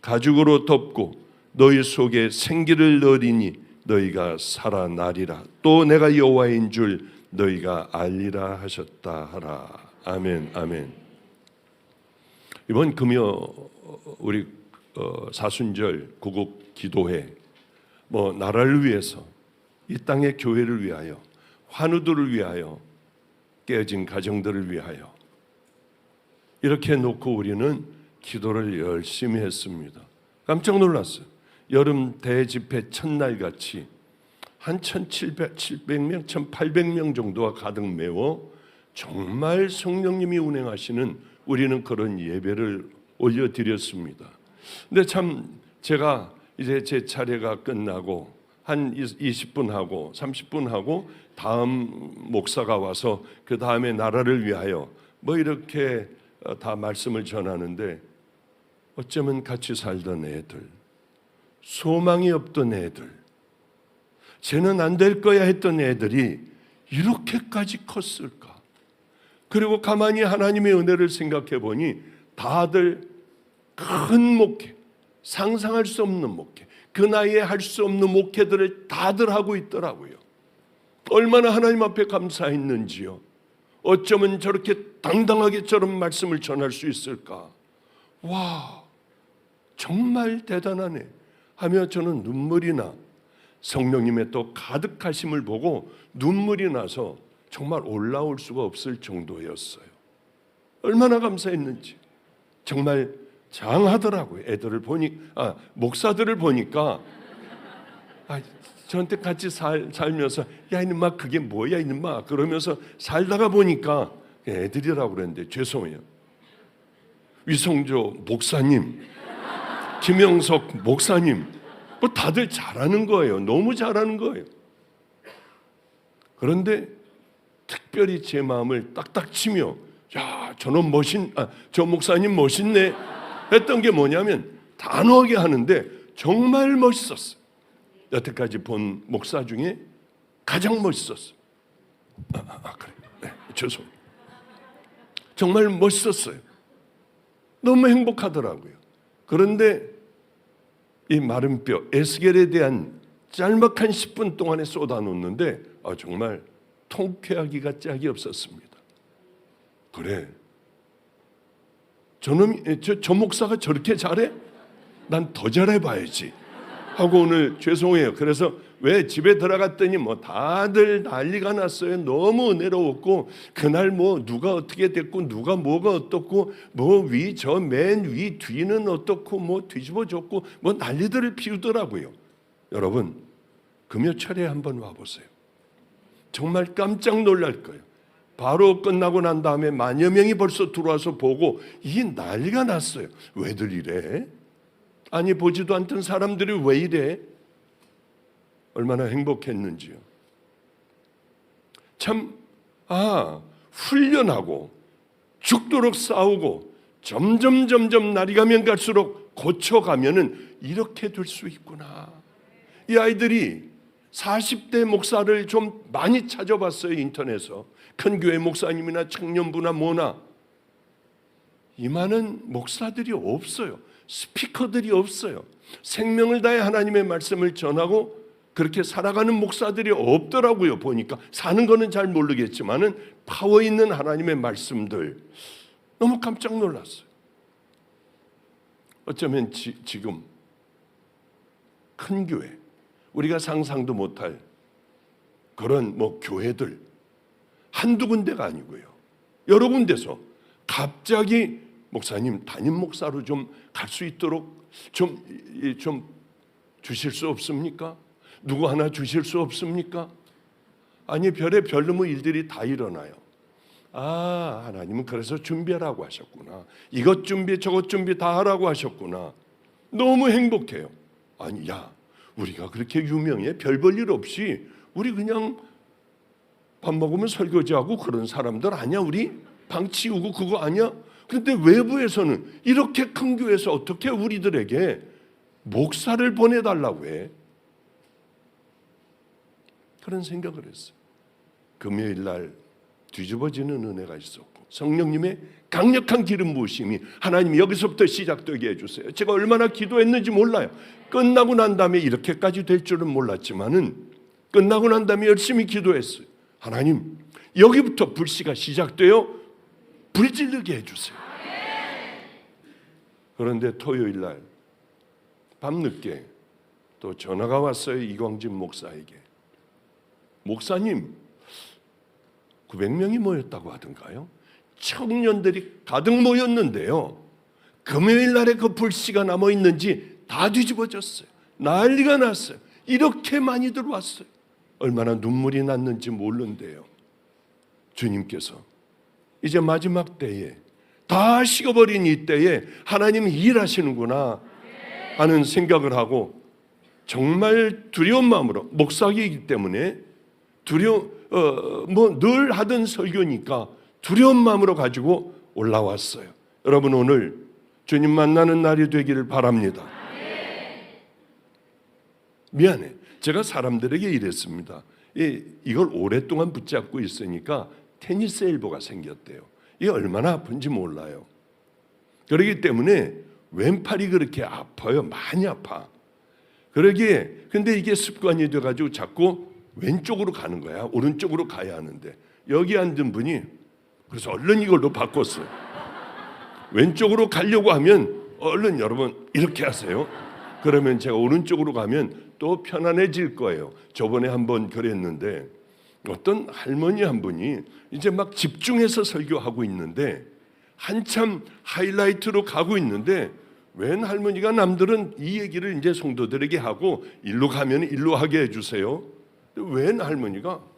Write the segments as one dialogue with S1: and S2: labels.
S1: 가죽으로 덮고 너희 속에 생기를 넣으리니 너희가 살아나리라. 또 내가 여호와인 줄 너희가 알리라 하셨다 하라. 아멘. 아멘. 이번 금요 우리 사순절 구국 기도회 나라를 위해서, 이 땅의 교회를 위하여, 환우들을 위하여, 깨어진 가정들을 위하여 이렇게 놓고 우리는 기도를 열심히 했습니다. 깜짝 놀랐어요. 여름 대집회 첫날 같이 한 1,700명, 1,800명 정도가 가득 메워 정말 성령님이 운행하시는 우리는 그런 예배를 올려드렸습니다. 근데 참 제가 이제 제 차례가 끝나고 한 20분 하고 30분 하고 다음 목사가 와서 그 다음에 나라를 위하여 이렇게 다 말씀을 전하는데, 어쩌면 같이 살던 애들, 소망이 없던 애들, 쟤는 안 될 거야 했던 애들이 이렇게까지 컸을까? 그리고 가만히 하나님의 은혜를 생각해 보니 다들 큰 목회, 상상할 수 없는 목회, 그 나이에 할 수 없는 목회들을 다들 하고 있더라고요. 얼마나 하나님 앞에 감사했는지요. 어쩌면 저렇게 당당하게 저런 말씀을 전할 수 있을까? 와, 정말 대단하네 하며 저는 눈물이 나, 성령님의 또 가득하심을 보고 눈물이 나서 정말 올라올 수가 없을 정도였어요. 얼마나 감사했는지. 정말 장하더라고요. 애들을 보니, 목사들을 보니까 저한테 같이 살면서 야 이놈아 그게 뭐야 이놈아 그러면서 살다가 보니까 애들이라고 그랬는데 죄송해요. 위성조 목사님, 김영석 목사님, 다들 잘하는 거예요. 너무 잘하는 거예요. 그런데 특별히 제 마음을 딱딱 치며 야 저놈 저 목사님 멋있네 했던 게 뭐냐면, 단호하게 하는데 정말 멋있었어요. 여태까지 본 목사 중에 가장 멋있었어요. 그래. 네, 죄송해요. 정말 멋있었어요. 너무 행복하더라고요. 그런데 이 마른 뼈, 에스겔에 대한 짤막한 10분 동안에 쏟아놓는데 정말 통쾌하기가 짝이 없었습니다. 그래, 저 목사가 저렇게 잘해? 난 더 잘해봐야지 하고 오늘 죄송해요. 그래서 왜 집에 들어갔더니 다들 난리가 났어요. 너무 은혜로웠고 그날 누가 어떻게 됐고 누가 뭐가 어떻고 저 맨 위 뒤는 어떻고 뒤집어졌고 난리들을 피우더라고요. 여러분 금요철에 한번 와보세요. 정말 깜짝 놀랄 거예요. 바로 끝나고 난 다음에 만여 명이 벌써 들어와서 보고 이 난리가 났어요. 왜들 이래? 아니 보지도 않던 사람들이 왜 이래? 얼마나 행복했는지요. 참 훈련하고 죽도록 싸우고 점점 날이 가면 갈수록 고쳐가면은 이렇게 될 수 있구나. 이 아이들이 40대 목사를 좀 많이 찾아봤어요. 인터넷에서 큰 교회 목사님이나 청년부나 이 많은 목사들이 없어요. 스피커들이 없어요. 생명을 다해 하나님의 말씀을 전하고 그렇게 살아가는 목사들이 없더라고요. 보니까 사는 거는 잘 모르겠지만은 파워 있는 하나님의 말씀들 너무 깜짝 놀랐어요. 어쩌면 지금 큰 교회, 우리가 상상도 못할 그런 교회들 한두 군데가 아니고요. 여러 군데서 갑자기 목사님 담임 목사로 좀 갈 수 있도록 좀 주실 수 없습니까? 누구 하나 주실 수 없습니까? 아니 별놈의 일들이 다 일어나요. 하나님은 그래서 준비하라고 하셨구나. 이것 준비 저것 준비 다 하라고 하셨구나. 너무 행복해요. 아니 우리가 그렇게 유명해? 별 볼 일 없이 우리 그냥 밥 먹으면 설거지하고 그런 사람들 아니야? 우리 방 치우고 그거 아니야? 그런데 외부에서는 이렇게 큰 교회에서 어떻게 우리들에게 목사를 보내달라고 해? 그런 생각을 했어요. 금요일 날 뒤집어지는 은혜가 있었고 성령님의 강력한 기름 부으심이 하나님 여기서부터 시작되게 해주세요. 제가 얼마나 기도했는지 몰라요. 끝나고 난 다음에 이렇게까지 될 줄은 몰랐지만은 끝나고 난 다음에 열심히 기도했어요. 하나님 여기부터 불씨가 시작되어 불질르게 해주세요. 그런데 토요일 날 밤늦게 또 전화가 왔어요. 이광진 목사에게. 목사님 900명이 모였다고 하던가요? 청년들이 가득 모였는데요. 금요일 날에 그 불씨가 남아있는지 다 뒤집어졌어요. 난리가 났어요. 이렇게 많이 들어왔어요. 얼마나 눈물이 났는지 모르는데요. 주님께서 이제 마지막 때에 다 식어버린 이 때에 하나님이 일하시는구나 하는 생각을 하고 정말 두려운 마음으로 목사이기 때문에 늘 하던 설교니까 두려운 마음으로 가지고 올라왔어요. 여러분 오늘 주님 만나는 날이 되기를 바랍니다. 미안해. 제가 사람들에게 이랬습니다. 이걸 오랫동안 붙잡고 있으니까 테니스 엘보가 생겼대요. 이게 얼마나 아픈지 몰라요. 그렇기 때문에 왼팔이 그렇게 아파요. 많이 아파. 그러기에 근데 이게 습관이 돼가지고 자꾸 왼쪽으로 가는 거야. 오른쪽으로 가야 하는데 여기 앉은 분이 그래서 얼른 이걸로 바꿨어요. 왼쪽으로 가려고 하면 얼른 여러분 이렇게 하세요. 그러면 제가 오른쪽으로 가면 또 편안해질 거예요. 저번에 한번 그랬는데 어떤 할머니 한 분이 이제 막 집중해서 설교하고 있는데 한참 하이라이트로 가고 있는데 웬 할머니가 남들은 이 얘기를 이제 성도들에게 하고 일로 가면 일로 하게 해주세요. 웬 할머니가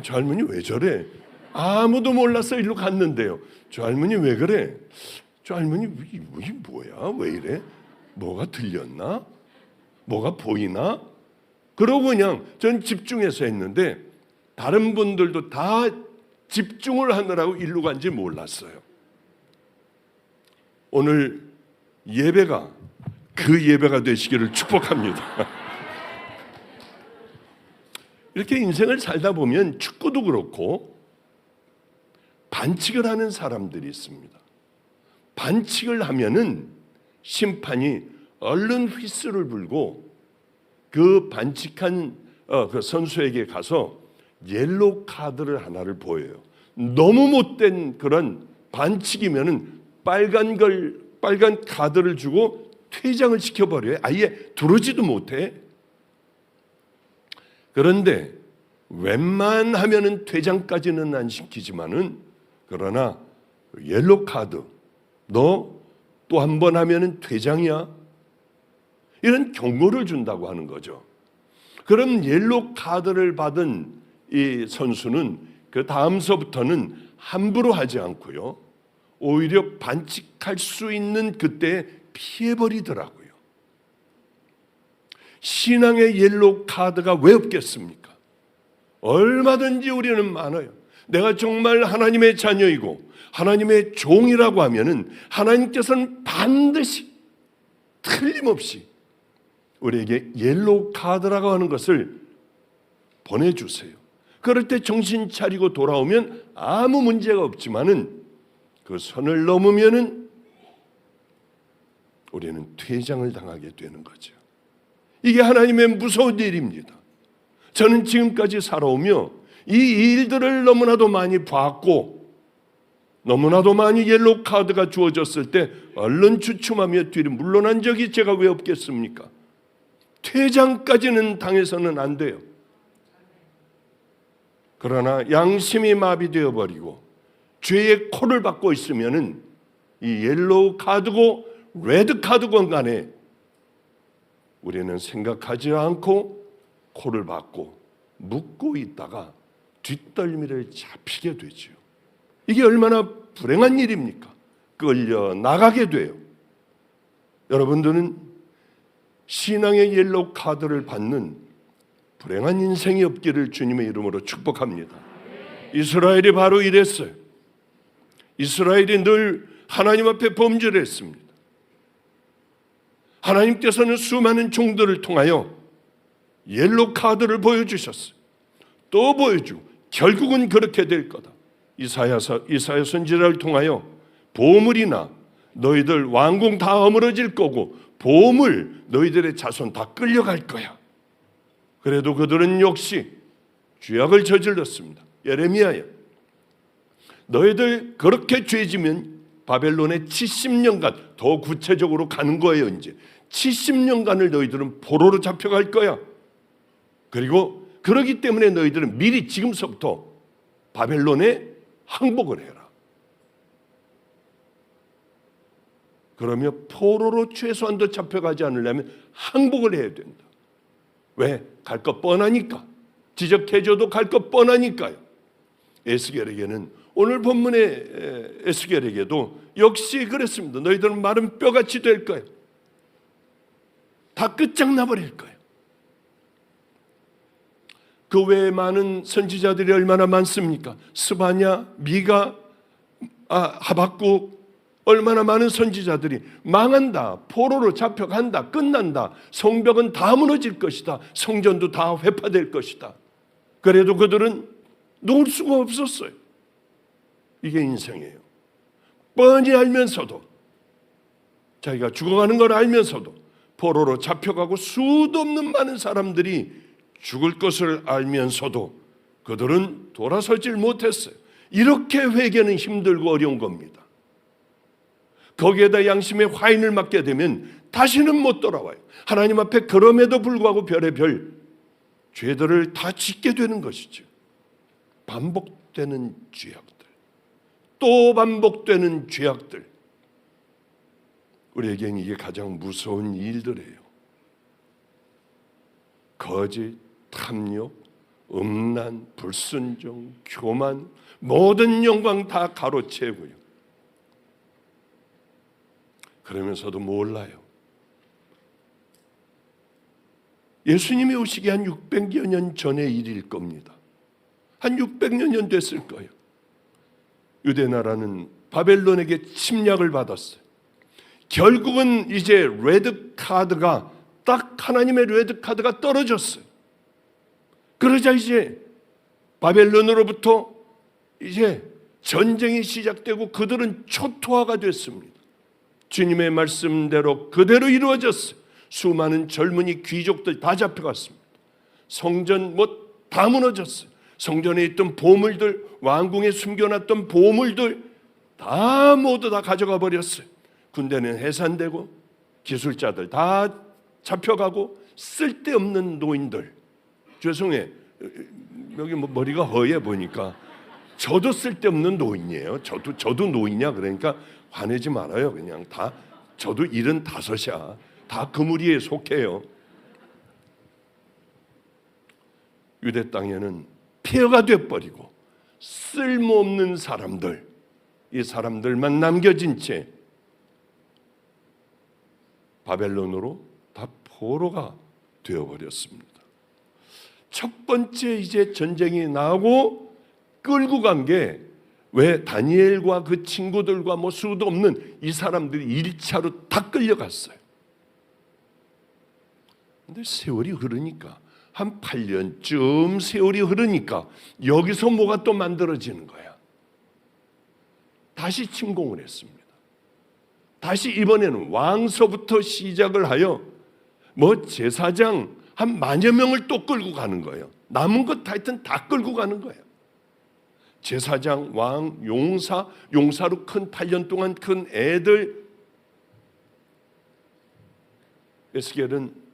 S1: 저 할머니 왜 저래? 아무도 몰라서 일로 갔는데요. 저 할머니 왜 그래? 저 할머니 이게 뭐야? 왜 이래? 뭐가 들렸나? 뭐가 보이나? 그러고 그냥 전 집중해서 했는데 다른 분들도 다 집중을 하느라고 일로 간지 몰랐어요. 오늘 예배가 그 예배가 되시기를 축복합니다. 이렇게 인생을 살다 보면 축구도 그렇고 반칙을 하는 사람들이 있습니다. 반칙을 하면은 심판이 얼른 휘슬을 불고 그 반칙한 그 선수에게 가서 옐로우 카드를 하나를 보여요. 너무 못된 그런 반칙이면은 빨간 카드를 주고 퇴장을 시켜버려요. 아예 들어오지도 못해. 그런데 웬만하면은 퇴장까지는 안 시키지만은 그러나 옐로우 카드 너 또 한 번 하면은 퇴장이야. 이런 경고를 준다고 하는 거죠. 그럼 옐로우 카드를 받은 이 선수는 그 다음서부터는 함부로 하지 않고요. 오히려 반칙할 수 있는 그때 피해버리더라고요. 신앙의 옐로우 카드가 왜 없겠습니까? 얼마든지 우리는 많아요. 내가 정말 하나님의 자녀이고 하나님의 종이라고 하면은 하나님께서는 반드시 틀림없이 우리에게 옐로우 카드라고 하는 것을 보내주세요. 그럴 때 정신 차리고 돌아오면 아무 문제가 없지만은 그 선을 넘으면은 우리는 퇴장을 당하게 되는 거죠. 이게 하나님의 무서운 일입니다. 저는 지금까지 살아오며 이 일들을 너무나도 많이 봤고 너무나도 많이 옐로우 카드가 주어졌을 때 얼른 주춤하며 뒤로 물러난 적이 제가 왜 없겠습니까? 퇴장까지는 당해서는 안 돼요. 그러나 양심이 마비되어 버리고 죄의 코를 받고 있으면은 이 옐로우 카드고 레드 카드건 간에 우리는 생각하지 않고 코를 받고 묻고 있다가 뒷덜미를 잡히게 되죠. 이게 얼마나 불행한 일입니까? 끌려 나가게 돼요. 여러분들은 신앙의 옐로우 카드를 받는 불행한 인생이 없기를 주님의 이름으로 축복합니다. 이스라엘이 바로 이랬어요. 이스라엘이 늘 하나님 앞에 범죄를 했습니다. 하나님께서는 수많은 종들을 통하여 옐로우 카드를 보여주셨어요. 또 보여주고 결국은 그렇게 될 거다. 이사야 선지자를 통하여 보물이나 너희들 왕궁 다 허물어질 거고 보물 너희들의 자손 다 끌려갈 거야. 그래도 그들은 역시 죄악을 저질렀습니다. 예레미야야, 너희들 그렇게 죄지면 바벨론에 70년간, 더 구체적으로 가는 거예요. 이제 70년간을 너희들은 포로로 잡혀갈 거야. 그리고 그러기 때문에 너희들은 미리 지금서부터 바벨론에 항복을 해라. 그러면 포로로 최소한도 잡혀가지 않으려면 항복을 해야 된다. 왜? 갈 것 뻔하니까. 지적해줘도 갈 것 뻔하니까요. 에스겔에게는, 오늘 본문의 에스겔에게도 역시 그랬습니다. 너희들은 마른 뼈같이 될 거야. 다 끝장나버릴 거야. 그 외에 많은 선지자들이 얼마나 많습니까? 스바냐, 미가, 하박국, 얼마나 많은 선지자들이 망한다, 포로로 잡혀간다, 끝난다, 성벽은 다 무너질 것이다, 성전도 다 회파될 것이다. 그래도 그들은 놓을 수가 없었어요. 이게 인생이에요. 뻔히 알면서도, 자기가 죽어가는 걸 알면서도 포로로 잡혀가고 수도 없는 많은 사람들이 죽을 것을 알면서도 그들은 돌아서질 못했어요. 이렇게 회개는 힘들고 어려운 겁니다. 거기에다 양심의 화인을 맞게 되면 다시는 못 돌아와요. 하나님 앞에 그럼에도 불구하고 별의별 죄들을 다 짓게 되는 것이죠. 반복되는 죄악들, 또 반복되는 죄악들. 우리에게는 이게 가장 무서운 일들이에요. 거짓, 탐욕, 음란, 불순종, 교만, 모든 영광 다 가로채고요. 그러면서도 몰라요. 예수님이 오시기 한 600여 년 전의 일일 겁니다. 한 600여 년 됐을 거예요. 유대 나라는 바벨론에게 침략을 받았어요. 결국은 이제 레드카드가, 딱 하나님의 레드카드가 떨어졌어요. 그러자 이제 바벨론으로부터 이제 전쟁이 시작되고 그들은 초토화가 됐습니다. 주님의 말씀대로 그대로 이루어졌어요. 수많은 젊은이 귀족들 다 잡혀갔습니다. 성전 다 무너졌어요. 성전에 있던 보물들, 왕궁에 숨겨놨던 보물들 다 모두 다 가져가 버렸어요. 군대는 해산되고 기술자들 다 잡혀가고 쓸데없는 노인들, 죄송해, 여기 머리가 허해 보니까 저도 쓸데없는 노인이에요. 저도 노인이야. 그러니까 화내지 말아요. 그냥 다, 저도 75이야. 다 그 무리에 속해요. 유대 땅에는 폐허가 돼버리고 쓸모없는 사람들, 이 사람들만 남겨진 채 바벨론으로 다 포로가 되어버렸습니다. 첫 번째 이제 전쟁이 나고 끌고 간 게, 왜 다니엘과 그 친구들과 수도 없는 이 사람들이 1차로 다 끌려갔어요. 근데 세월이 흐르니까, 한 8년쯤 세월이 흐르니까 여기서 뭐가 또 만들어지는 거야. 다시 침공을 했습니다. 다시 이번에는 왕서부터 시작을 하여 제사장 한 10,000여 명을 또 끌고 가는 거예요. 남은 것 하여튼 다 끌고 가는 거예요. 제사장, 왕, 용사로 큰 8년 동안 큰 애들. 에스겔은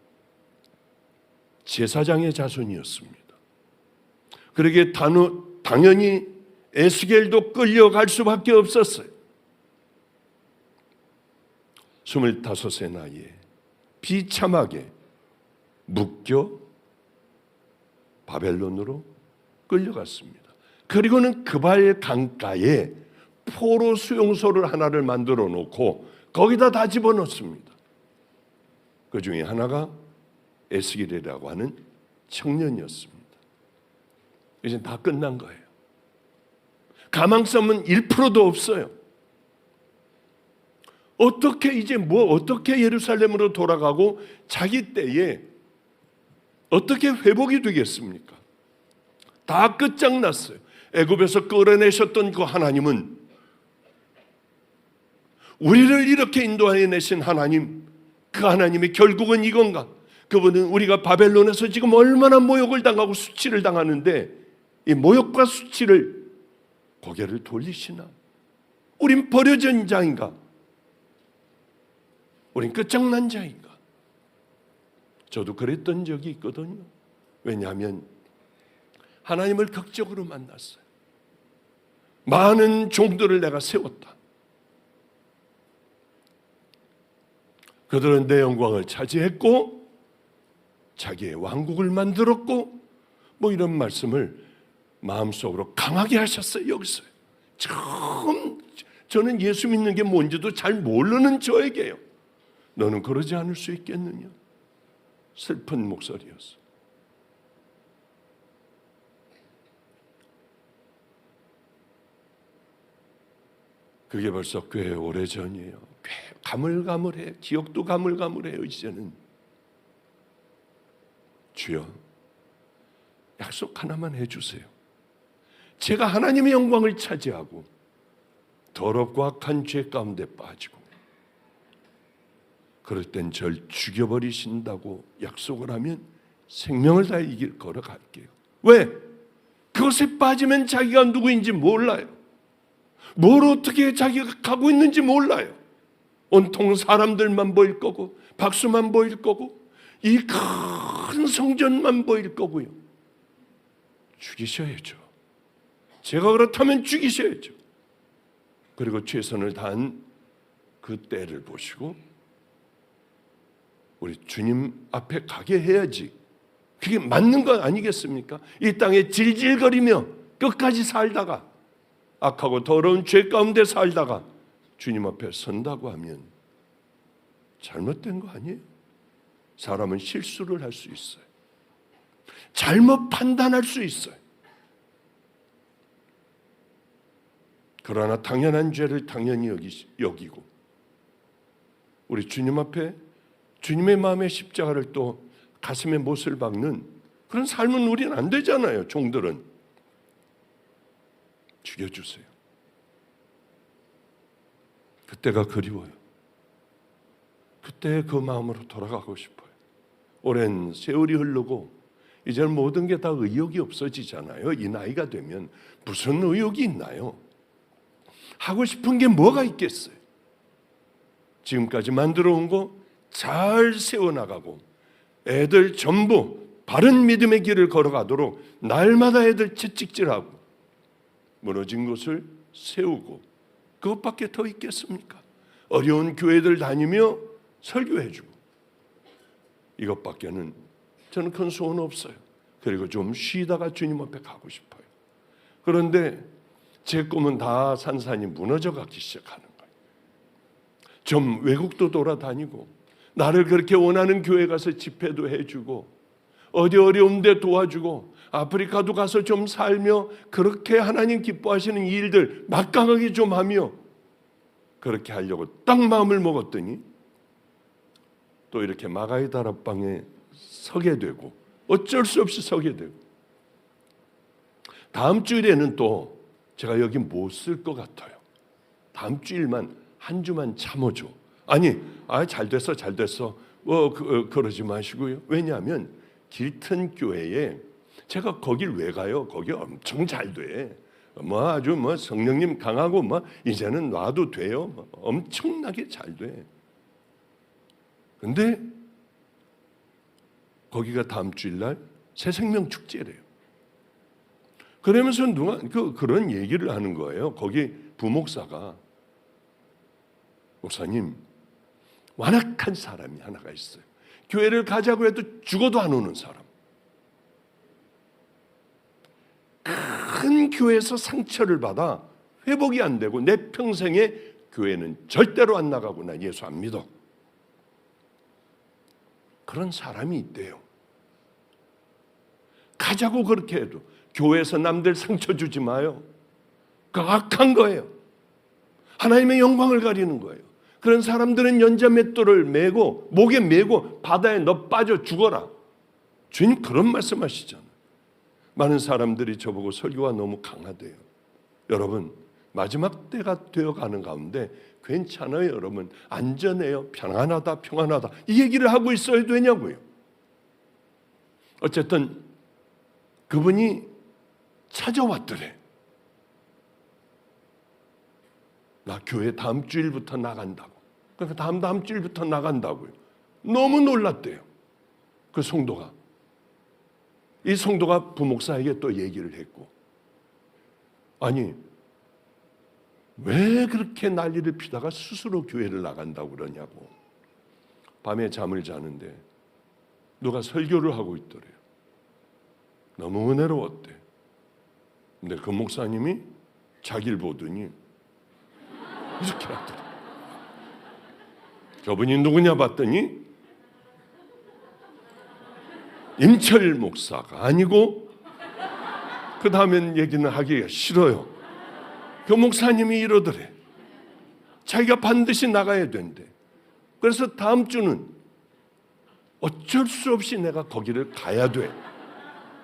S1: 제사장의 자손이었습니다. 그러기에 당연히 에스겔도 끌려갈 수밖에 없었어요. 25세 나이에 비참하게 묶여 바벨론으로 끌려갔습니다. 그리고는 그발 강가에 포로 수용소를 하나를 만들어 놓고 거기다 다 집어넣습니다. 그 중에 하나가 에스겔이라고 하는 청년이었습니다. 이제 다 끝난 거예요. 가망성은 1%도 없어요. 어떻게 예루살렘으로 돌아가고 자기 때에 어떻게 회복이 되겠습니까? 다 끝장났어요. 애굽에서 끌어내셨던 그 하나님은, 우리를 이렇게 인도하여 내신 하나님, 그 하나님이 결국은 이건가? 그분은 우리가 바벨론에서 지금 얼마나 모욕을 당하고 수치를 당하는데 이 모욕과 수치를 고개를 돌리시나? 우린 버려진 자인가? 우린 끝장난 자인가? 저도 그랬던 적이 있거든요. 왜냐하면 하나님을 극적으로 만났어요. 많은 종들을 내가 세웠다. 그들은 내 영광을 차지했고 자기의 왕국을 만들었고 뭐 이런 말씀을 마음속으로 강하게 하셨어요. 여기서 처음 저는 예수 믿는 게 뭔지도 잘 모르는 저에게요. 너는 그러지 않을 수 있겠느냐? 슬픈 목소리였어. 그게 벌써 꽤 오래전이에요. 꽤 가물가물해. 기억도 가물가물해요. 이제는. 주여, 약속 하나만 해주세요. 제가 하나님의 영광을 차지하고 더럽고 악한 죄 가운데 빠지고 그럴 땐 절 죽여버리신다고 약속을 하면 생명을 다해 이 길 걸어갈게요. 왜? 그것에 빠지면 자기가 누구인지 몰라요. 뭘 어떻게 자기가 가고 있는지 몰라요. 온통 사람들만 보일 거고 박수만 보일 거고 이 큰 성전만 보일 거고요. 죽이셔야죠. 제가 그렇다면 죽이셔야죠. 그리고 최선을 다한 그 때를 보시고 우리 주님 앞에 가게 해야지. 그게 맞는 거 아니겠습니까? 이 땅에 질질거리며 끝까지 살다가 악하고 더러운 죄 가운데 살다가 주님 앞에 선다고 하면 잘못된 거 아니에요? 사람은 실수를 할 수 있어요. 잘못 판단할 수 있어요. 그러나 당연한 죄를 당연히 여기고 우리 주님 앞에 주님의 마음의 십자가를 또 가슴에 못을 박는 그런 삶은 우리는 안 되잖아요. 종들은. 죽여주세요. 그때가 그리워요. 그때 그 마음으로 돌아가고 싶어요. 오랜 세월이 흐르고 이제는 모든 게 다 의욕이 없어지잖아요. 이 나이가 되면 무슨 의욕이 있나요? 하고 싶은 게 뭐가 있겠어요? 지금까지 만들어 온 거 잘 세워나가고 애들 전부 바른 믿음의 길을 걸어가도록 날마다 애들 채찍질하고 무너진 것을 세우고 그것밖에 더 있겠습니까? 어려운 교회들 다니며 설교해주고 이것밖에는 저는 큰 소원 없어요. 그리고 좀 쉬다가 주님 앞에 가고 싶어요. 그런데 제 꿈은 다 산산이 무너져가기 시작하는 거예요. 좀 외국도 돌아다니고 나를 그렇게 원하는 교회 가서 집회도 해주고 어디 어려운데 도와주고 아프리카도 가서 좀 살며 그렇게 하나님 기뻐하시는 일들 막강하게 좀 하며 그렇게 하려고 딱 마음을 먹었더니 또 이렇게 마가의 다락방에 서게 되고 어쩔 수 없이 서게 되고 다음 주일에는 또 제가 여기 못 쓸 것 같아요. 다음 주일만 한 주만 참아줘. 아니, 잘 됐어. 그러지 마시고요. 왜냐하면 길튼 교회에 제가 거길 왜 가요? 거기 엄청 잘 돼. 아주 성령님 강하고 이제는 놔도 돼요. 엄청나게 잘 돼. 근데 거기가 다음 주일날 새생명 축제래요. 그러면서 누가 그런 얘기를 하는 거예요. 거기 부목사가 목사님 완악한 사람이 하나가 있어요. 교회를 가자고 해도 죽어도 안 오는 사람. 큰 교회에서 상처를 받아 회복이 안 되고 내 평생에 교회는 절대로 안 나가고 나 예수 안 믿어. 그런 사람이 있대요. 가자고 그렇게 해도 교회에서 남들 상처 주지 마요. 그 악한 거예요. 하나님의 영광을 가리는 거예요. 그런 사람들은 연자맷돌을 메고 목에 메고 바다에 너 빠져 죽어라. 주님 그런 말씀하시잖아요. 많은 사람들이 저보고 설교가 너무 강하대요. 여러분, 마지막 때가 되어가는 가운데 괜찮아요, 여러분. 안전해요. 평안하다, 평안하다. 이 얘기를 하고 있어야 되냐고요. 어쨌든 그분이 찾아왔더래. 나 교회 다음 주일부터 나간다고. 그러니까 다음 주일부터 나간다고요. 너무 놀랐대요. 그 성도가. 이 성도가 부목사에게 또 얘기를 했고, 아니 왜 그렇게 난리를 피다가 스스로 교회를 나간다고 그러냐고. 밤에 잠을 자는데 누가 설교를 하고 있더래요. 너무 은혜로웠대. 근데 그 목사님이 자기를 보더니 이렇게 하더래. 저분이 누구냐 봤더니 임철 목사가 아니고, 그 다음엔 얘기는 하기가 싫어요. 그 목사님이 이러더래. 자기가 반드시 나가야 된대. 그래서 다음 주는 어쩔 수 없이 내가 거기를 가야 돼.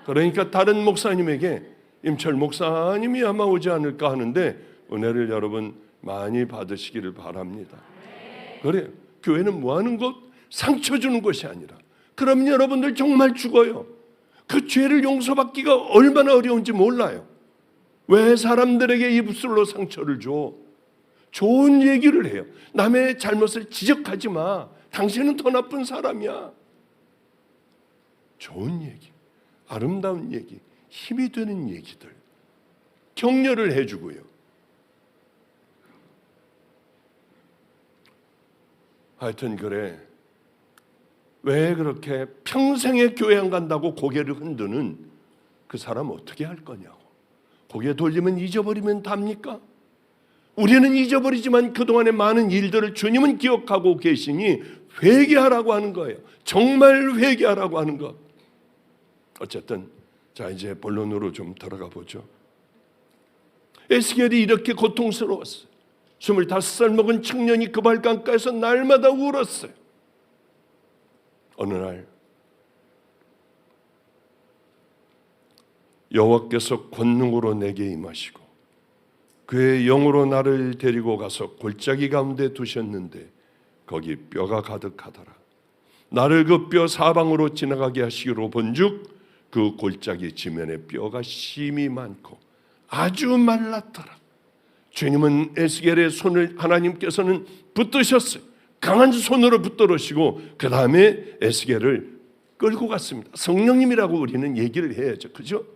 S1: 그러니까 다른 목사님에게 임철 목사님이 아마 오지 않을까 하는데 은혜를 여러분 많이 받으시기를 바랍니다. 그래요. 교회는 뭐 하는 것? 상처 주는 것이 아니라, 그럼 여러분들 정말 죽어요. 그 죄를 용서받기가 얼마나 어려운지 몰라요. 왜 사람들에게 입술로 상처를 줘? 좋은 얘기를 해요. 남의 잘못을 지적하지 마. 당신은 더 나쁜 사람이야. 좋은 얘기, 아름다운 얘기, 힘이 되는 얘기들, 격려를 해주고요. 하여튼 그래. 왜 그렇게 평생에 교회 안 간다고 고개를 흔드는 그 사람 어떻게 할 거냐고. 고개 돌리면 잊어버리면 답니까? 우리는 잊어버리지만 그동안의 많은 일들을 주님은 기억하고 계시니 회개하라고 하는 거예요. 정말 회개하라고 하는 것. 어쨌든 자, 이제 본론으로 좀 들어가 보죠. 에스겔이 이렇게 고통스러웠어요. 25살 먹은 청년이 그 발강가에서 날마다 울었어요. 어느 날 여호와께서 권능으로 내게 임하시고 그의 영으로 나를 데리고 가서 골짜기 가운데 두셨는데 거기 뼈가 가득하더라. 나를 그 뼈 사방으로 지나가게 하시기로 본즉 그 골짜기 지면에 뼈가 심이 많고 아주 말랐더라. 주님은 에스겔의 손을 하나님께서는 붙드셨어요. 강한 손으로 붙들으시고 그 다음에 에스겔을 끌고 갔습니다. 성령님이라고 우리는 얘기를 해야죠. 그죠?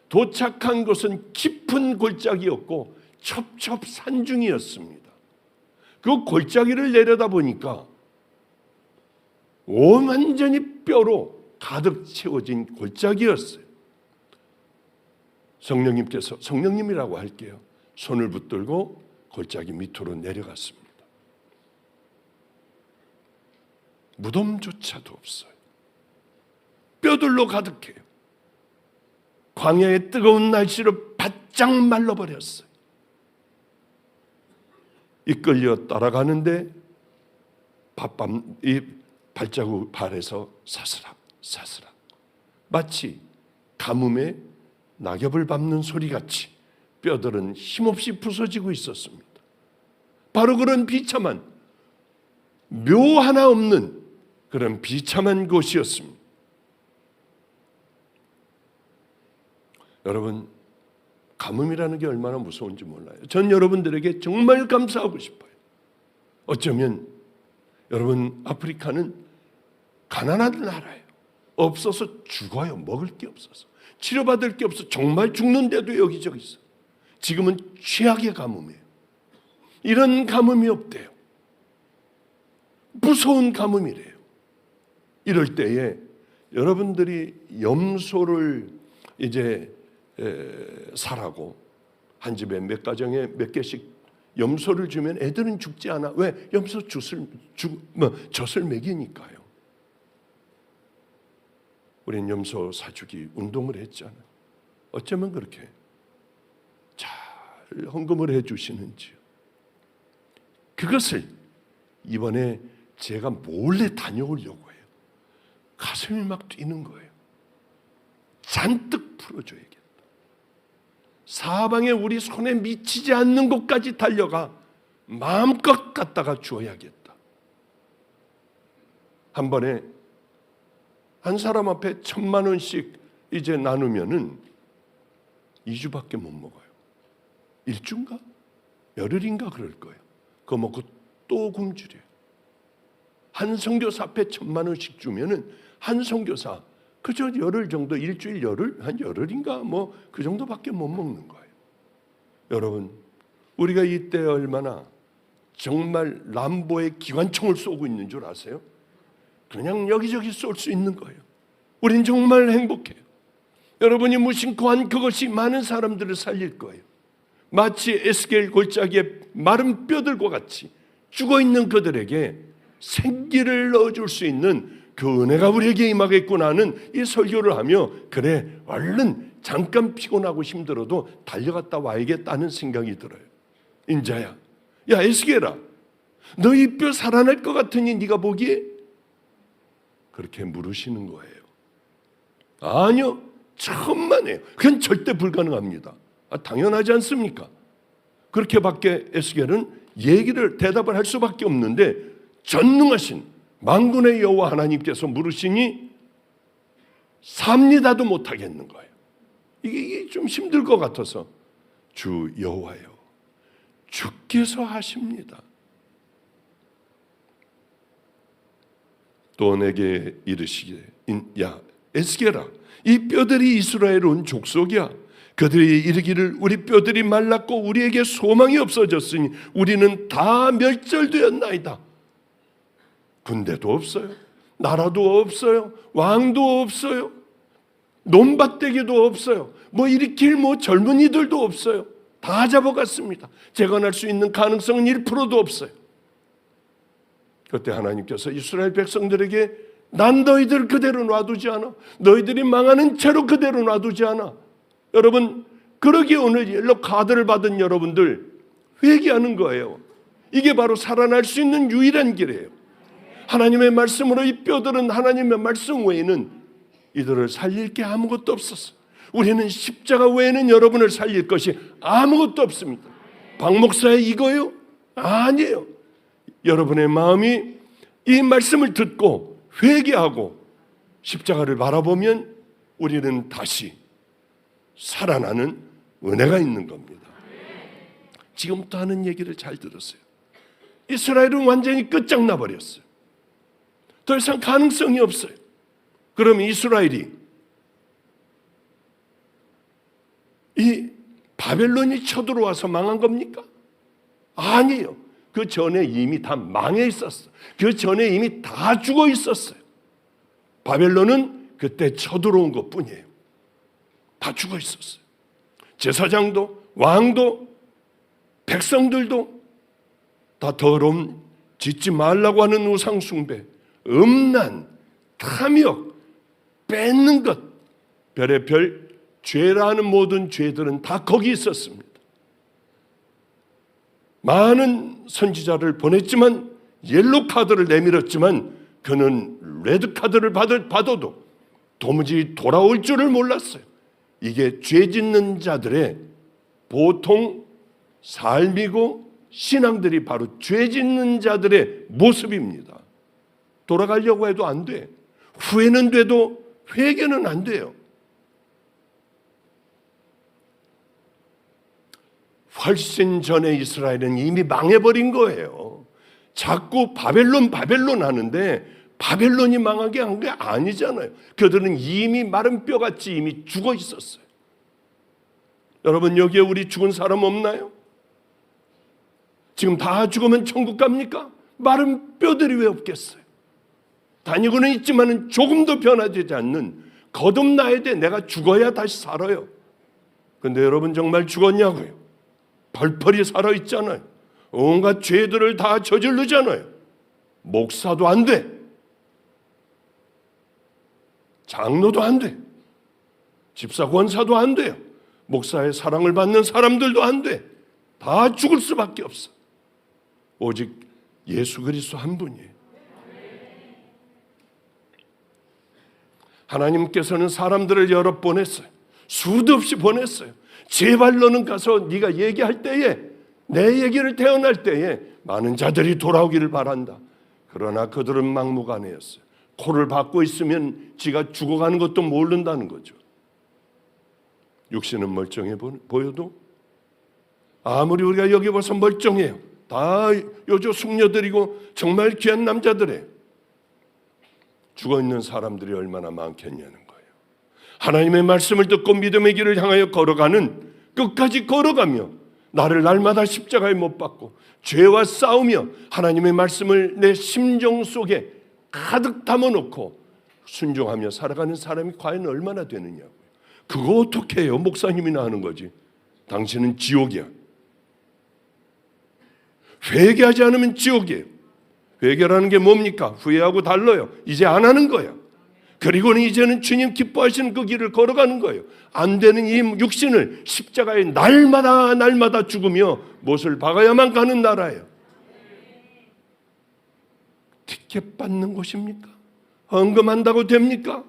S1: 도착한 곳은 깊은 골짜기였고 첩첩산중이었습니다. 그 골짜기를 내려다 보니까 완전히 뼈로 가득 채워진 골짜기였어요. 성령님께서, 성령님이라고 할게요, 손을 붙들고 골짜기 밑으로 내려갔습니다. 무덤조차도 없어요. 뼈들로 가득해요. 광야의 뜨거운 날씨로 바짝 말라버렸어요. 이끌려 따라가는데 이 발자국 발에서 사스락 사스락 마치 가뭄에 낙엽을 밟는 소리같이 뼈들은 힘없이 부서지고 있었습니다. 바로 그런 비참한, 묘 하나 없는 그런 비참한 곳이었습니다. 여러분, 가뭄이라는 게 얼마나 무서운지 몰라요. 전 여러분들에게 정말 감사하고 싶어요. 어쩌면 여러분, 아프리카는 가난한 나라예요. 없어서 죽어요. 먹을 게 없어서. 치료받을 게 없어 정말 죽는데도 여기저기 있어요. 지금은 최악의 가뭄이에요. 이런 가뭄이 없대요. 무서운 가뭄이래요. 이럴 때에 여러분들이 염소를 이제 사라고 한 집에 몇 가정에 몇 개씩 염소를 주면 애들은 죽지 않아. 왜? 염소 젖을 먹이니까요. 우린 염소 사주기 운동을 했잖아요. 어쩌면 그렇게 잘 헌금을 해주시는지요. 그것을 이번에 제가 몰래 다녀오려고 해요. 가슴이 막 뛰는 거예요. 잔뜩 풀어줘야겠다. 사방에 우리 손에 미치지 않는 곳까지 달려가 마음껏 갖다가 주어야겠다. 한 번에 한 사람 앞에 1,000만 원씩 이제 나누면은 2주밖에 못 먹어요. 1주인가? 열흘인가 그럴 거예요. 그거 먹고 또 굶주려요. 한 선교사 앞에 1,000만 원씩 주면은 한 선교사 그저 열흘 정도, 일주일 열흘, 한 열흘인가 뭐 그 정도밖에 못 먹는 거예요. 여러분, 우리가 이때 얼마나 정말 람보의 기관총을 쏘고 있는 줄 아세요? 그냥 여기저기 쏠 수 있는 거예요. 우린 정말 행복해요. 여러분이 무심코 한 그것이 많은 사람들을 살릴 거예요. 마치 에스겔 골짜기에 마른 뼈들과 같이 죽어있는 그들에게 생기를 넣어줄 수 있는 그 은혜가 우리에게 임하겠구나 하는 이 설교를 하며, 그래 얼른 잠깐 피곤하고 힘들어도 달려갔다 와야겠다는 생각이 들어요. 인자야, 야 에스겔아, 너 이 뼈 살아날 것 같으니 네가 보기에? 그렇게 물으시는 거예요. 아니요, 천만에요. 그건 절대 불가능합니다. 당연하지 않습니까? 그렇게밖에 에스겔은 대답을 할 수밖에 없는데, 전능하신 만군의 여호와 하나님께서 물으시니 삽니다도 못하겠는 거예요. 이게 좀 힘들 것 같아서, 주 여호와여, 주께서 하십니다. 또 내게 이르시기를, 야 에스겔아, 이 뼈들이 이스라엘 온 족속이야. 그들이 이르기를 우리 뼈들이 말랐고 우리에게 소망이 없어졌으니 우리는 다 멸절되었나이다. 군대도 없어요, 나라도 없어요, 왕도 없어요, 논밭대기도 없어요, 뭐 일으킬 젊은이들도 없어요. 다 잡아갔습니다. 재건할 수 있는 가능성은 1%도 없어요. 그때 하나님께서 이스라엘 백성들에게 난 너희들 그대로 놔두지 않아. 너희들이 망하는 채로 그대로 놔두지 않아. 여러분, 그러기에 오늘 옐로 카드를 받은 여러분들 회개하는 거예요. 이게 바로 살아날 수 있는 유일한 길이에요. 하나님의 말씀으로 이 뼈들은 하나님의 말씀 외에는 이들을 살릴 게 아무것도 없었어요. 우리는 십자가 외에는 여러분을 살릴 것이 아무것도 없습니다. 박 목사의 이거요? 아니에요. 여러분의 마음이 이 말씀을 듣고 회개하고 십자가를 바라보면 우리는 다시 살아나는 은혜가 있는 겁니다. 지금부터 하는 얘기를 잘 들었어요. 이스라엘은 완전히 끝장나 버렸어요. 더 이상 가능성이 없어요. 그럼 이스라엘이 이 바벨론이 쳐들어와서 망한 겁니까? 아니에요. 그 전에 이미 다 망해 있었어요. 그 전에 이미 다 죽어 있었어요. 바벨론은 그때 쳐들어온 것뿐이에요. 다 죽어 있었어요. 제사장도 왕도 백성들도 다 더러움 짓지 말라고 하는 우상 숭배, 음란, 탐욕, 뺏는 것, 별의 별 죄라 하는 모든 죄들은 다 거기 있었습니다. 많은 선지자를 보냈지만, 옐로 카드를 내밀었지만 그는 레드 카드를 받아도 도무지 돌아올 줄을 몰랐어요. 이게 죄 짓는 자들의 보통 삶이고 신앙들이 바로 죄 짓는 자들의 모습입니다. 돌아가려고 해도 안 돼. 후회는 돼도 회개는 안 돼요. 훨씬 전에 이스라엘은 이미 망해버린 거예요. 자꾸 바벨론 하는데 바벨론이 망하게 한 게 아니잖아요. 그들은 이미 마른 뼈같이 이미 죽어 있었어요. 여러분, 여기에 우리 죽은 사람 없나요? 지금 다 죽으면 천국 갑니까? 마른 뼈들이 왜 없겠어요? 다니고는 있지만 조금도 변화되지 않는, 거듭나야 돼. 내가 죽어야 다시 살아요. 그런데 여러분 정말 죽었냐고요? 펄펄이 살아있잖아요. 온갖 죄들을 다 저지르잖아요. 목사도 안 돼. 장로도 안 돼. 집사 권사도 안 돼요. 목사의 사랑을 받는 사람들도 안 돼. 다 죽을 수밖에 없어. 오직 예수 그리스도 한 분이에요. 하나님께서는 사람들을 여러 보냈어요. 수도 없이 보냈어요. 제발 너는 가서 네가 얘기할 때에, 내 얘기를 태어날 때에 많은 자들이 돌아오기를 바란다. 그러나 그들은 막무가내였어요. 코를 박고 있으면 지가 죽어가는 것도 모른다는 거죠. 육신은 멀쩡해 보여도 아무리 우리가 여기 봐서 멀쩡해요. 다 요조 숙녀들이고 정말 귀한 남자들이에요. 죽어있는 사람들이 얼마나 많겠냐는 거예요. 하나님의 말씀을 듣고 믿음의 길을 향하여 걸어가는, 끝까지 걸어가며 나를 날마다 십자가에 못 박고 죄와 싸우며 하나님의 말씀을 내 심정 속에 가득 담아놓고 순종하며 살아가는 사람이 과연 얼마나 되느냐고요. 그거 어떻게 해요? 목사님이나 하는 거지. 당신은 지옥이야. 회개하지 않으면 지옥이에요. 회개라는 게 뭡니까? 후회하고 달라요. 이제 안 하는 거야. 그리고는 이제는 주님 기뻐하시는 그 길을 걸어가는 거예요. 안 되는 이 육신을 십자가에 날마다 죽으며 못을 박아야만 가는 나라예요. 티켓 받는 곳입니까? 헌금한다고 됩니까?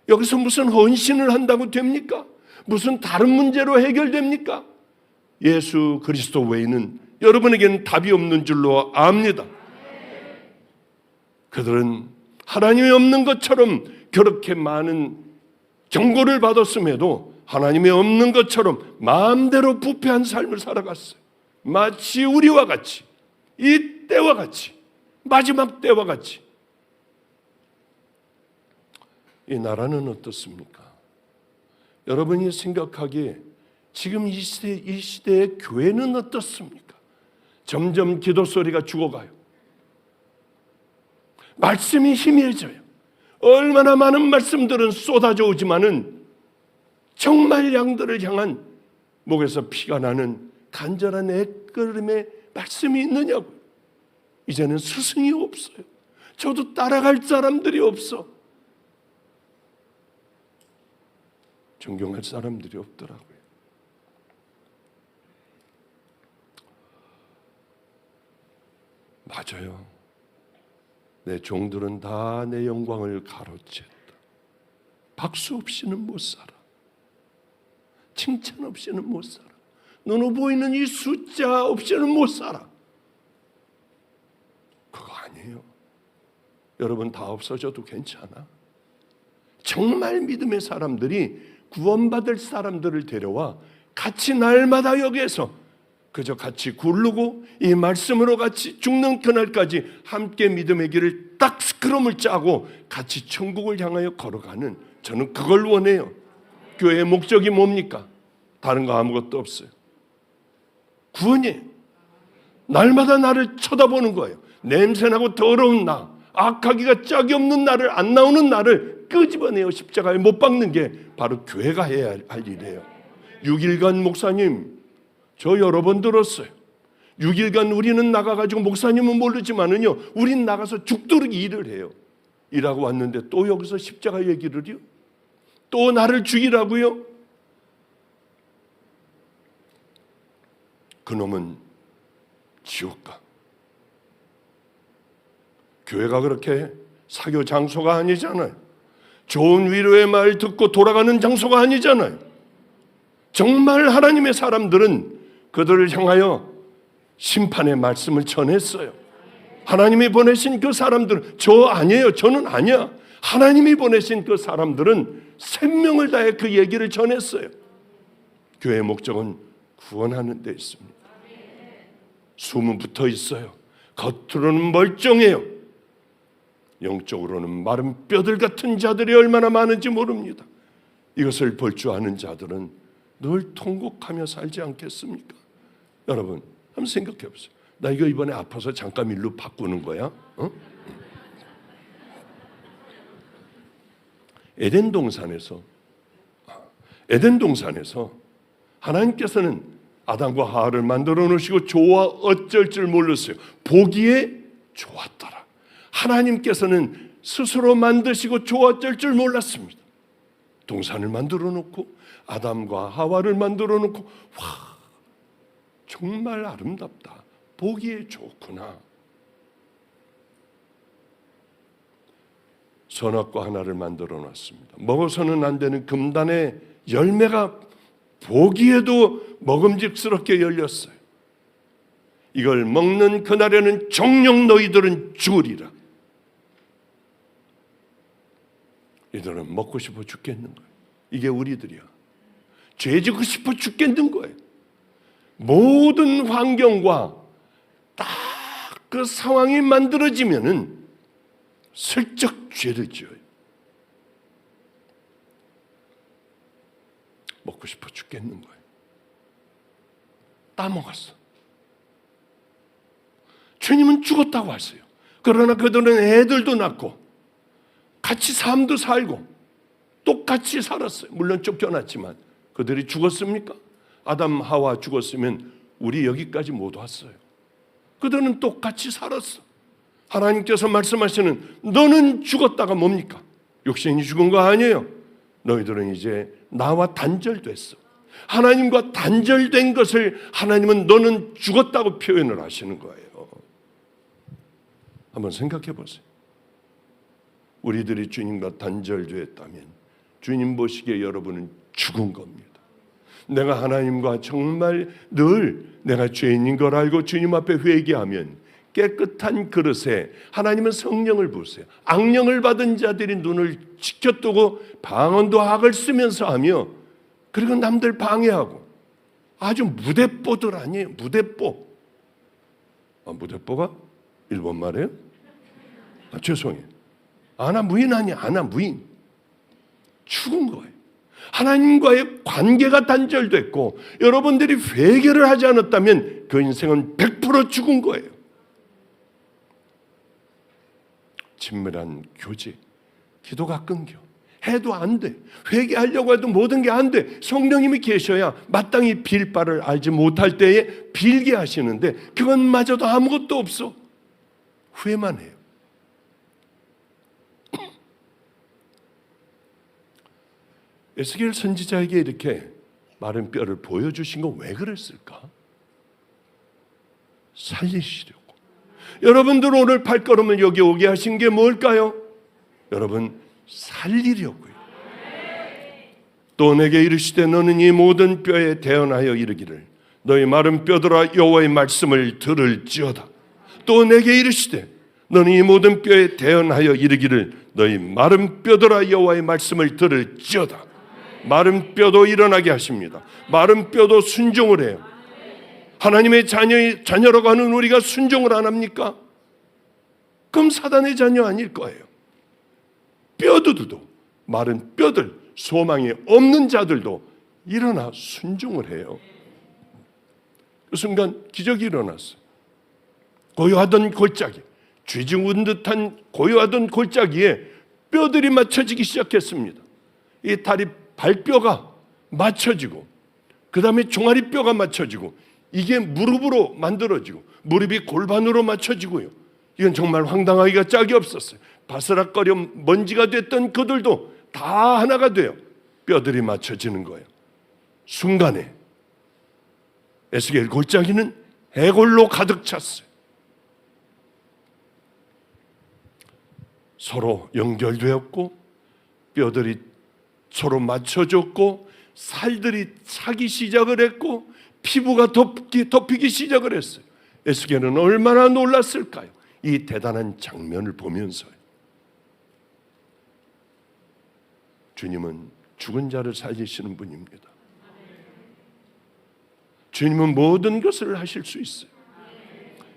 S1: 여기서 무슨 헌신을 한다고 됩니까? 무슨 다른 문제로 해결됩니까? 예수 그리스도 외에는 여러분에게는 답이 없는 줄로 압니다. 그들은 하나님이 없는 것처럼 그렇게 많은 경고를 받았음에도 하나님이 없는 것처럼 마음대로 부패한 삶을 살아갔어요. 마치 우리와 같이, 이 때와 같이, 마지막 때와 같이. 이 나라는 어떻습니까? 여러분이 생각하기에 지금 이 시대의 교회는 어떻습니까? 점점 기도 소리가 죽어가요. 말씀이 희미해져요. 얼마나 많은 말씀들은 쏟아져 오지만은 정말 양들을 향한 목에서 피가 나는 간절한 애걸음의 말씀이 있느냐고. 이제는 스승이 없어요. 저도 따라갈 사람들이 없어. 존경할 사람들이 없더라고요. 맞아요. 내 종들은 다 내 영광을 가로챘다. 박수 없이는 못 살아. 칭찬 없이는 못 살아. 눈으로 보이는 이 숫자 없이는 못 살아. 그거 아니에요. 여러분 다 없어져도 괜찮아. 정말 믿음의 사람들이 구원받을 사람들을 데려와 같이 날마다 여기에서 그저 같이 굴르고 이 말씀으로 같이 죽는 그날까지 함께 믿음의 길을 딱 스크럼을 짜고 같이 천국을 향하여 걸어가는, 저는 그걸 원해요. 교회의 목적이 뭡니까? 다른 거 아무것도 없어요. 구원이에요. 날마다 나를 쳐다보는 거예요. 냄새나고 더러운 나, 악하기가 짝이 없는 나를, 안 나오는 나를 끄집어내어 십자가에 못 박는 게 바로 교회가 해야 할 일이에요. 6일간 목사님, 저 여러 번 들었어요. 6일간 우리는 나가가지고, 목사님은 모르지만은요, 우린 나가서 죽도록 일을 해요. 일하고 왔는데 또 여기서 십자가 얘기를요? 또 나를 죽이라고요? 그놈은 지옥 가. 교회가 그렇게 사교 장소가 아니잖아요. 좋은 위로의 말 듣고 돌아가는 장소가 아니잖아요. 정말 하나님의 사람들은 그들을 향하여 심판의 말씀을 전했어요. 하나님이 보내신 그 사람들은, 저 아니에요. 저는 아니야. 하나님이 보내신 그 사람들은 생명을 다해 그 얘기를 전했어요. 교회의 목적은 구원하는 데 있습니다. 숨은 붙어 있어요. 겉으로는 멀쩡해요. 영적으로는 마른 뼈들 같은 자들이 얼마나 많은지 모릅니다. 이것을 볼 줄 아는 자들은 늘 통곡하며 살지 않겠습니까? 여러분, 한번 생각해 보세요. 나 이거 이번에 아파서 잠깐 일로 바꾸는 거야? 어? 에덴 동산에서 하나님께서는 아담과 하와를 만들어 놓으시고 좋아 어쩔 줄 몰랐어요. 보기에 좋았더라. 하나님께서는 스스로 만드시고 좋아 어쩔 줄 몰랐습니다. 동산을 만들어 놓고 아담과 하와를 만들어 놓고, 와, 정말 아름답다. 보기에 좋구나. 선악과 하나를 만들어 놨습니다. 먹어서는 안 되는 금단의 열매가 보기에도 먹음직스럽게 열렸어요. 이걸 먹는 그날에는 정녕 너희들은 죽으리라. 이들은 먹고 싶어 죽겠는 거예요. 이게 우리들이야. 죄 지고 싶어 죽겠는 거예요. 모든 환경과 딱 그 상황이 만들어지면은 슬쩍 죄를 지어요. 먹고 싶어 죽겠는 거예요. 따먹었어. 주님은 죽었다고 하세요. 그러나 그들은 애들도 낳고 같이 삶도 살고 똑같이 살았어요. 물론 쫓겨났지만 그들이 죽었습니까? 아담 하와 죽었으면 우리 여기까지 못 왔어요. 그들은 똑같이 살았어. 하나님께서 말씀하시는 너는 죽었다가 뭡니까? 육신이 죽은 거 아니에요. 너희들은 이제 나와 단절됐어. 하나님과 단절된 것을 하나님은 너는 죽었다고 표현을 하시는 거예요. 한번 생각해 보세요. 우리들이 주님과 단절되었다면 주님 보시기에 여러분은 죽은 겁니다. 내가 하나님과 정말 늘 내가 죄인인 걸 알고 주님 앞에 회개하면 깨끗한 그릇에 하나님은 성령을 부으세요. 악령을 받은 자들이 눈을 지켜두고 방언도 악을 쓰면서 하며 그리고 남들 방해하고 아주 무대뽀들 아니에요. 무대뽀. 무대뽀가 일본 말이에요? 죄송해요. 아나무인 아니야. 아나무인. 죽은 거예요. 하나님과의 관계가 단절됐고 여러분들이 회개를 하지 않았다면 그 인생은 100% 죽은 거예요. 친밀한 교제, 기도가 끊겨. 해도 안 돼. 회개하려고 해도 모든 게 안 돼. 성령님이 계셔야 마땅히 빌 바를 알지 못할 때에 빌게 하시는데 그것마저도 아무것도 없어. 후회만 해요. 에스겔 선지자에게 이렇게 마른 뼈를 보여주신 건 왜 그랬을까? 살리시려고. 여러분들 오늘 발걸음을 여기 오게 하신 게 뭘까요? 여러분 살리려고요. 또 내게 이르시되 너는 이 모든 뼈에 대언하여 이르기를 너희 마른 뼈들아 여호와의 말씀을 들을지어다. 또 내게 이르시되 너는 이 모든 뼈에 대언하여 이르기를 너희 마른 뼈들아 여호와의 말씀을 들을지어다. 마른 뼈도 일어나게 하십니다. 마른 뼈도 순종을 해요. 하나님의 자녀라고 하는 우리가 순종을 안 합니까? 그럼 사단의 자녀 아닐 거예요. 뼈들도 마른 뼈들, 소망이 없는 자들도 일어나 순종을 해요. 그 순간 기적이 일어났어요. 고요하던 골짜기, 쥐죽은 듯한 고요하던 골짜기에 뼈들이 맞춰지기 시작했습니다. 이 다리 발뼈가 맞춰지고 그 다음에 종아리뼈가 맞춰지고 이게 무릎으로 만들어지고 무릎이 골반으로 맞춰지고요. 이건 정말 황당하기가 짝이 없었어요. 바스락거려 먼지가 됐던 그들도 다 하나가 돼요. 뼈들이 맞춰지는 거예요. 순간에 에스겔 골짜기는 해골로 가득 찼어요. 서로 연결되었고 뼈들이 서로 맞춰졌고 살들이 차기 시작을 했고 피부가 덮이기 시작을 했어요. 에스겔은 얼마나 놀랐을까요? 이 대단한 장면을 보면서요. 주님은 죽은 자를 살리시는 분입니다. 주님은 모든 것을 하실 수 있어요.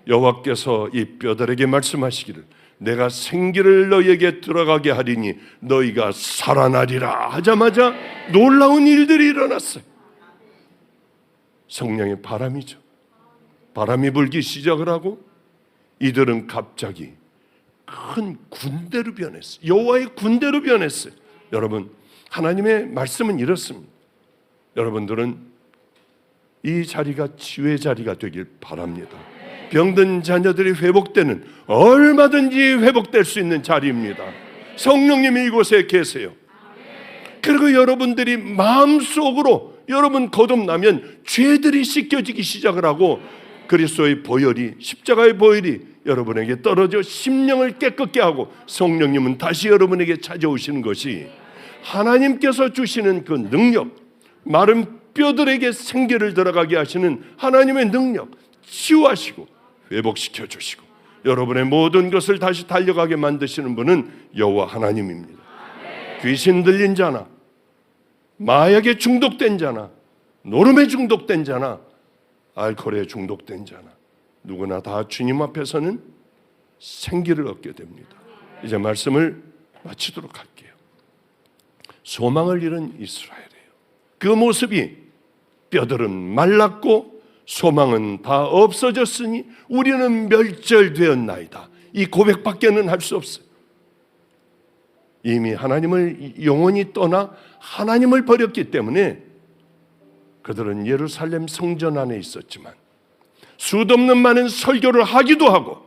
S1: 여호와께서 이 뼈들에게 말씀하시기를 내가 생기를 너희에게 들어가게 하리니 너희가 살아나리라 하자마자 놀라운 일들이 일어났어요. 성령의 바람이죠. 바람이 불기 시작을 하고 이들은 갑자기 큰 군대로 변했어요. 여호와의 군대로 변했어요. 여러분, 하나님의 말씀은 이렇습니다. 여러분들은 이 자리가 치유의 자리가 되길 바랍니다. 병든 자녀들이 회복되는 얼마든지 회복될 수 있는 자리입니다. 성령님이 이곳에 계세요. 그리고 여러분들이 마음속으로 여러분 거듭나면 죄들이 씻겨지기 시작을 하고 그리스도의 보혈이 십자가의 보혈이 여러분에게 떨어져 심령을 깨끗게 하고 성령님은 다시 여러분에게 찾아오시는 것이 하나님께서 주시는 그 능력, 마른 뼈들에게 생기를 들어가게 하시는 하나님의 능력, 치유하시고 회복시켜 주시고 여러분의 모든 것을 다시 달려가게 만드시는 분은 여호와 하나님입니다. 귀신 들린 자나 마약에 중독된 자나 노름에 중독된 자나 알코올에 중독된 자나 누구나 다 주님 앞에서는 생기를 얻게 됩니다. 이제 말씀을 마치도록 할게요. 소망을 잃은 이스라엘이에요. 그 모습이 뼈들은 말랐고 소망은 다 없어졌으니 우리는 멸절되었나이다. 이 고백밖에는 할 수 없어요. 이미 하나님을 영원히 떠나 하나님을 버렸기 때문에 그들은 예루살렘 성전 안에 있었지만 수도 없는 많은 설교를 하기도 하고